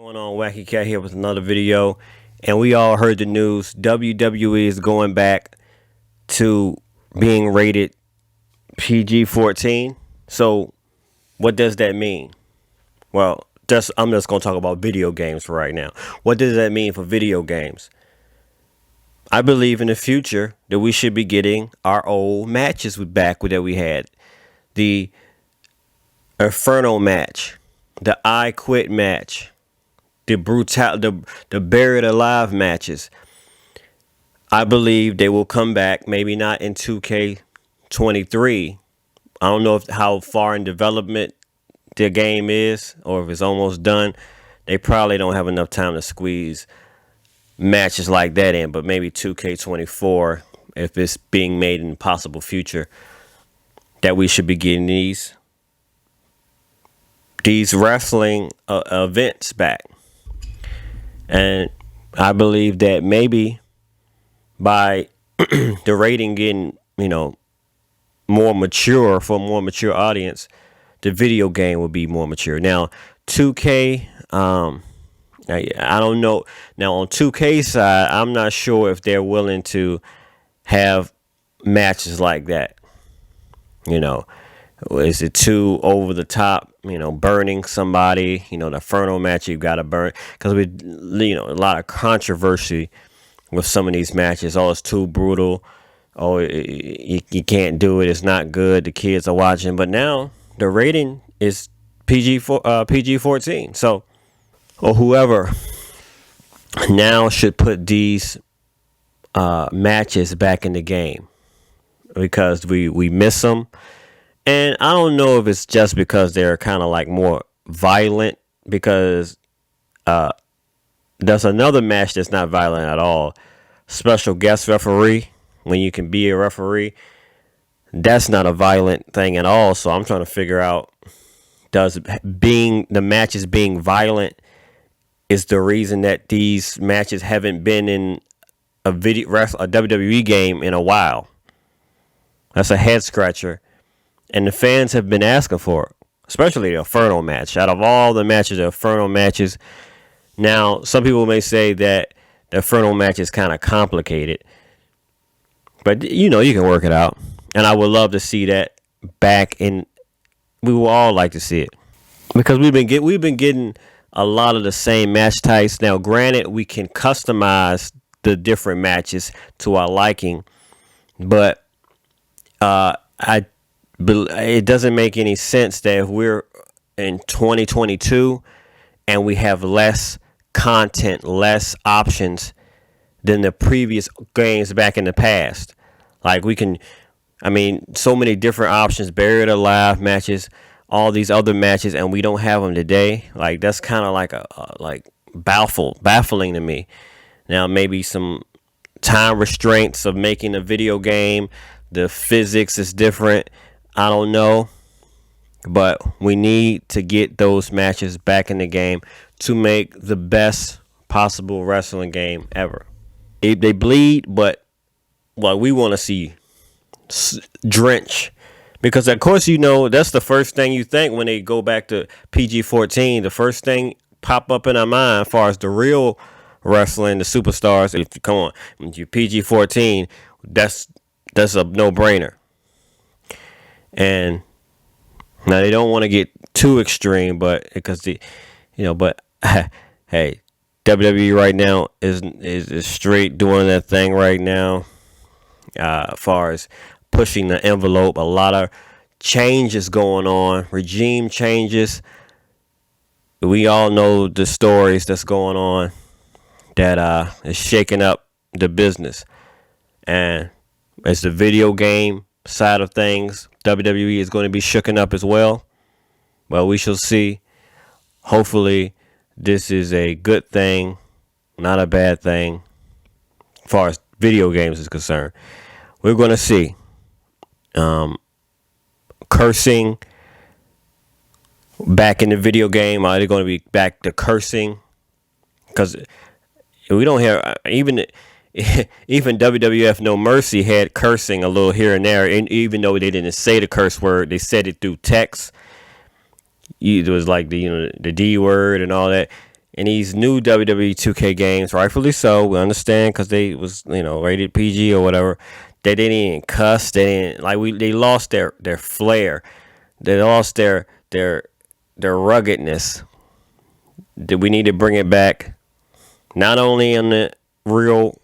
Going on, Wacky Cat here with another video, and we all heard the news. WWE is going back to being rated PG-14. So, what does that mean? Well, I'm just going to talk about video games for right now. What does that mean for video games? I believe in the future that we should be getting our old matches back that we had. The Infernal match, the I Quit match, the buried alive matches. I believe they will come back. Maybe not in 2K23. I don't know how far in development the game is, or if it's almost done. They probably don't have enough time to squeeze matches like that in. But maybe 2K24, if it's being made in the possible future, that we should be getting these wrestling events back. And I believe that maybe by the rating getting, more mature, for a more mature audience, the video game will be more mature. Now, 2K, I don't know. Now, on 2K side, I'm not sure if they're willing to have matches like that. Is it too over the top? Burning somebody. The Infernal match, you got to burn, because a lot of controversy with some of these matches. Oh, it's too brutal. Oh, you can't do it. It's not good. The kids are watching. But now the rating is PG-14. So, or whoever now should put these matches back in the game, because we miss them. And I don't know if it's just because they're kind of like more violent, because there's another match that's not violent at all. Special guest referee, when you can be a referee, that's not a violent thing at all. So I'm trying to figure out, does the matches being violent is the reason that these matches haven't been in a WWE game in a while? That's a head scratcher. And the fans have been asking for it, especially the Infernal match. Out of all the matches, the Infernal matches. Now, some people may say that the Infernal match is kind of complicated, but you can work it out. And I would love to see that back, and we will all like to see it, because we've been getting a lot of the same match types. Now, granted, we can customize the different matches to our liking, but it doesn't make any sense that if we're in 2022 and we have less content, less options than the previous games back in the past. Like so many different options, buried alive matches, all these other matches, and we don't have them today. Like, that's kind of like baffling to me. Now, maybe some time restraints of making a video game, the physics is different. I don't know, but we need to get those matches back in the game to make the best possible wrestling game ever. They bleed, but we want to see drench, because of course that's the first thing you think when they go back to PG-14. The first thing pop up in our mind, as far as the real wrestling, the superstars. If you come on, when you're PG-14, that's a no-brainer. And now they don't want to get too extreme, but because but hey, WWE right now is straight doing that thing right now. As far as pushing the envelope, a lot of changes going on, regime changes. We all know the stories that's going on that is shaking up the business, and it's the video game side of things. WWE is going to be shooken up as well. Well, we shall see. Hopefully, this is a good thing, not a bad thing, as far as video games is concerned. We're going to see. Cursing back in the video game. Are they going to be back to cursing? Because we don't have even WWF No Mercy had cursing a little here and there, and even though they didn't say the curse word, they said it through text. It was like the D word and all that. in these new WWE 2K games, rightfully so. We understand because they was rated PG or whatever. They didn't even cuss. They didn't they lost their flair. They lost their ruggedness. That we need to bring it back, not only in the real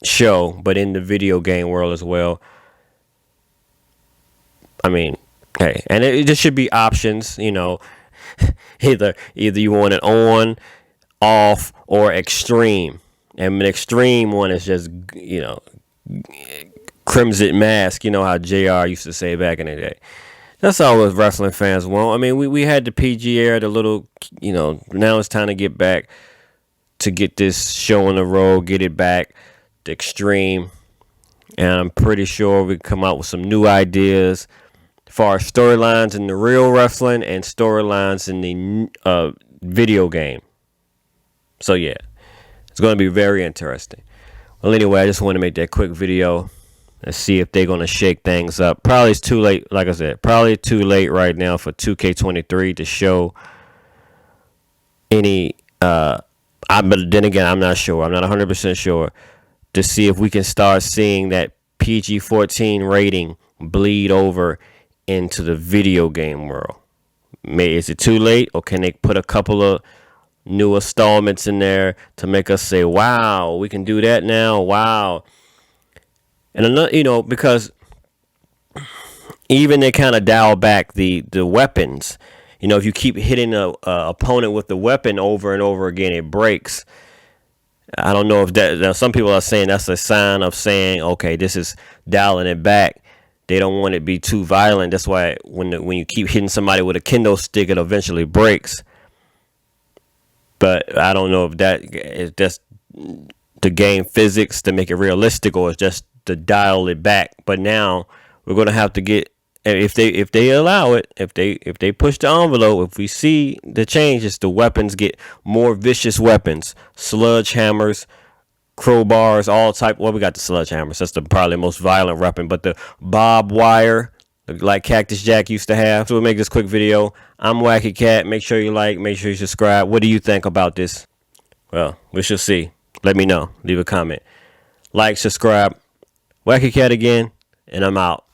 show but in the video game world as well. I mean, hey, and it just should be options. Either you want it on, off, or extreme. And the extreme one is just Crimson Mask. You know how JR used to say back in the day. That's all us wrestling fans want. I mean, we had the PG era, the little, now it's time to get back to get this show on the road, get it back, the extreme. And I'm pretty sure we can come out with some new ideas as far as storylines in the real wrestling and storylines in the video game. So, yeah, it's going to be very interesting. Well, anyway, I just want to make that quick video. Let's see if they're going to shake things up. Probably it's too late, like I said. Probably too late right now for 2K23 to show any... but then again, I'm not sure. I'm not 100% sure. To see if we can start seeing that PG-14 rating bleed over into the video game world. Is it too late? Or can they put a couple of new installments in there to make us say, wow, we can do that now? Wow. And another, because even they kind of dial back the weapons. If you keep hitting a opponent with the weapon over and over again, it breaks. I don't know if that. Some people are saying that's a sign of saying, okay, this is dialing it back. They don't want it to be too violent. That's why when you keep hitting somebody with a kendo stick, it eventually breaks. But I don't know if that's the game physics to make it realistic, or it's just to dial it back. But now we're gonna have to get, if they allow it, if they push the envelope, if we see the changes, the weapons get more vicious weapons, sludgehammers, crowbars, all type. Well, we got the sludgehammers. That's probably the most violent weapon. But the barbed wire, like Cactus Jack used to have. So we'll make this quick video. I'm Wacky Cat. Make sure you like. Make sure you subscribe. What do you think about this? Well, we shall see. Let me know. Leave a comment. Like, subscribe. Wacky Cat again, and I'm out.